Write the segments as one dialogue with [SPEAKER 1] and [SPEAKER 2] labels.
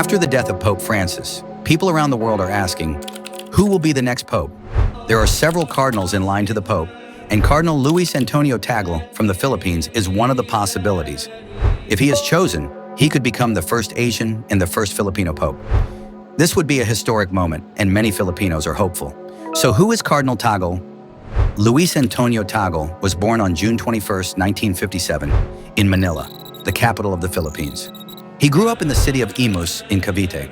[SPEAKER 1] After the death of Pope Francis, people around the world are asking, who will be the next pope? There are several cardinals in line to the pope, and Cardinal Luis Antonio Tagle from the Philippines is one of the possibilities. If he is chosen, he could become the first Asian and the first Filipino pope. This would be a historic moment, and many Filipinos are hopeful. So who is Cardinal Tagle? Luis Antonio Tagle was born on June 21, 1957, in Manila, the capital of the Philippines. He grew up in the city of Imus in Cavite.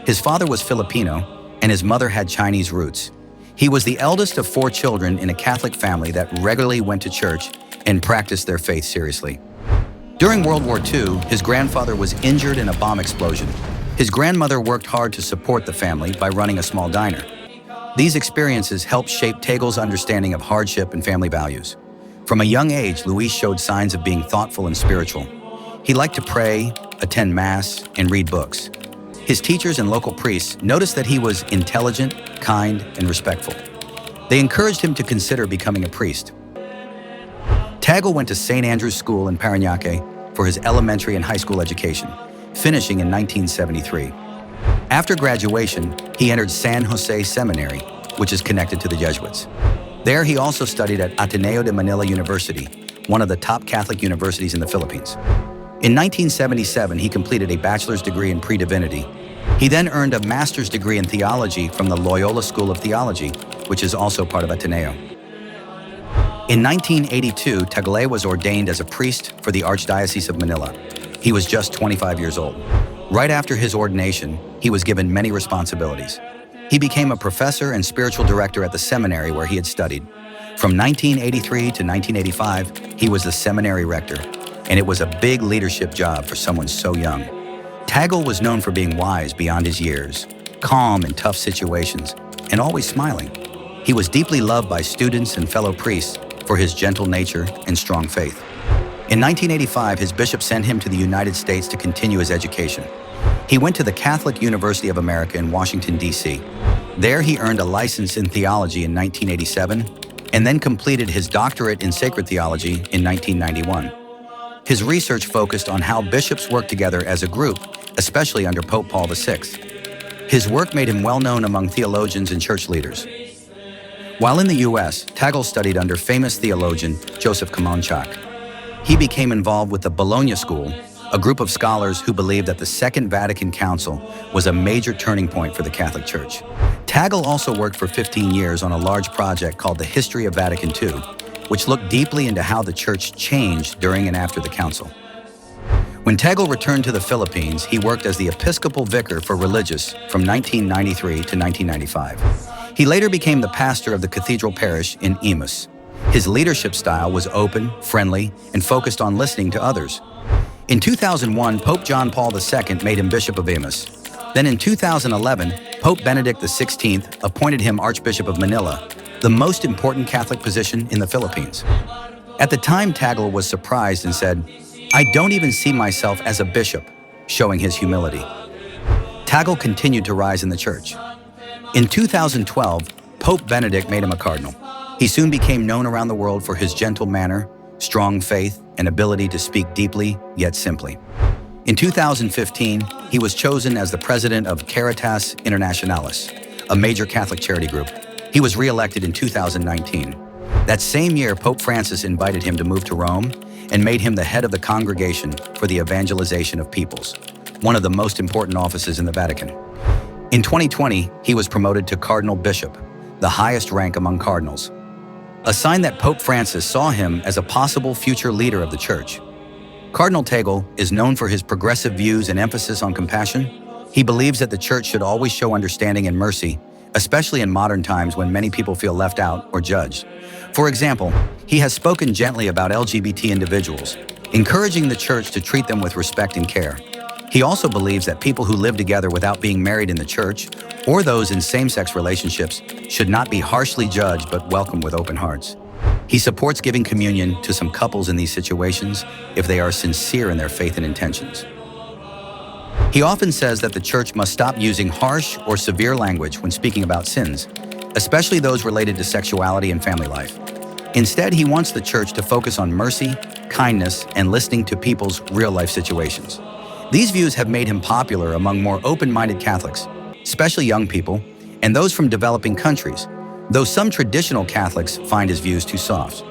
[SPEAKER 1] His father was Filipino, and his mother had Chinese roots. He was the eldest of 4 children in a Catholic family that regularly went to church and practiced their faith seriously. During World War II, his grandfather was injured in a bomb explosion. His grandmother worked hard to support the family by running a small diner. These experiences helped shape Tagle's understanding of hardship and family values. From a young age, Luis showed signs of being thoughtful and spiritual. He liked to pray, attend Mass, and read books. His teachers and local priests noticed that he was intelligent, kind, and respectful. They encouraged him to consider becoming a priest. Tagle went to St. Andrew's School in Parañaque for his elementary and high school education, finishing in 1973. After graduation, he entered San Jose Seminary, which is connected to the Jesuits. There, he also studied at Ateneo de Manila University, one of the top Catholic universities in the Philippines. In 1977, he completed a bachelor's degree in pre-divinity. He then earned a master's degree in theology from the Loyola School of Theology, which is also part of Ateneo. In 1982, Tagle was ordained as a priest for the Archdiocese of Manila. He was just 25 years old. Right after his ordination, he was given many responsibilities. He became a professor and spiritual director at the seminary where he had studied. From 1983 to 1985, he was the seminary rector, and it was a big leadership job for someone so young. Tagle was known for being wise beyond his years, calm in tough situations, and always smiling. He was deeply loved by students and fellow priests for his gentle nature and strong faith. In 1985, his bishop sent him to the United States to continue his education. He went to the Catholic University of America in Washington, D.C. There, he earned a license in theology in 1987 and then completed his doctorate in sacred theology in 1991. His research focused on how bishops work together as a group, especially under Pope Paul VI. His work made him well known among theologians and church leaders. While in the U.S., Tagle studied under famous theologian Joseph Kamonchak. He became involved with the Bologna School, a group of scholars who believed that the Second Vatican Council was a major turning point for the Catholic Church. Tagle also worked for 15 years on a large project called the History of Vatican II, which looked deeply into how the Church changed during and after the Council. When Tagle returned to the Philippines, he worked as the Episcopal Vicar for Religious from 1993 to 1995. He later became the pastor of the Cathedral Parish in Imus. His leadership style was open, friendly, and focused on listening to others. In 2001, Pope John Paul II made him Bishop of Imus. Then in 2011, Pope Benedict XVI appointed him Archbishop of Manila, the most important Catholic position in the Philippines. At the time, Tagle was surprised and said, "I don't even see myself as a bishop," showing his humility. Tagle continued to rise in the church. In 2012, Pope Benedict made him a cardinal. He soon became known around the world for his gentle manner, strong faith, and ability to speak deeply yet simply. In 2015, he was chosen as the president of Caritas Internationalis, a major Catholic charity group. He was re-elected in 2019. That same year, Pope Francis invited him to move to Rome and made him the head of the Congregation for the Evangelization of Peoples, one of the most important offices in the Vatican. In 2020, he was promoted to Cardinal Bishop, the highest rank among cardinals, a sign that Pope Francis saw him as a possible future leader of the Church. Cardinal Tagle is known for his progressive views and emphasis on compassion. He believes that the Church should always show understanding and mercy, especially in modern times when many people feel left out or judged. For example, he has spoken gently about LGBT individuals, encouraging the Church to treat them with respect and care. He also believes that people who live together without being married in the Church, or those in same-sex relationships, should not be harshly judged but welcomed with open hearts. He supports giving communion to some couples in these situations if they are sincere in their faith and intentions. He often says that the Church must stop using harsh or severe language when speaking about sins, especially those related to sexuality and family life. Instead, he wants the Church to focus on mercy, kindness, and listening to people's real-life situations. These views have made him popular among more open-minded Catholics, especially young people, and those from developing countries, though some traditional Catholics find his views too soft.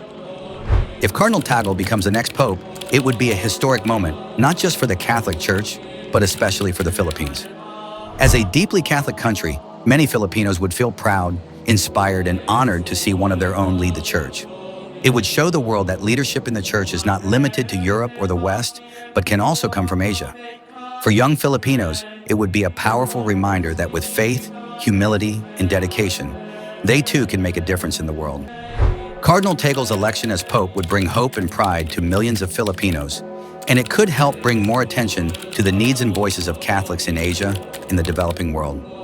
[SPEAKER 1] If Cardinal Tagle becomes the next pope, it would be a historic moment, not just for the Catholic Church, but especially for the Philippines. As a deeply Catholic country, many Filipinos would feel proud, inspired, and honored to see one of their own lead the Church. It would show the world that leadership in the Church is not limited to Europe or the West, but can also come from Asia. For young Filipinos, it would be a powerful reminder that with faith, humility, and dedication, they too can make a difference in the world. Cardinal Tagle's election as Pope would bring hope and pride to millions of Filipinos, and it could help bring more attention to the needs and voices of Catholics in Asia and the developing world.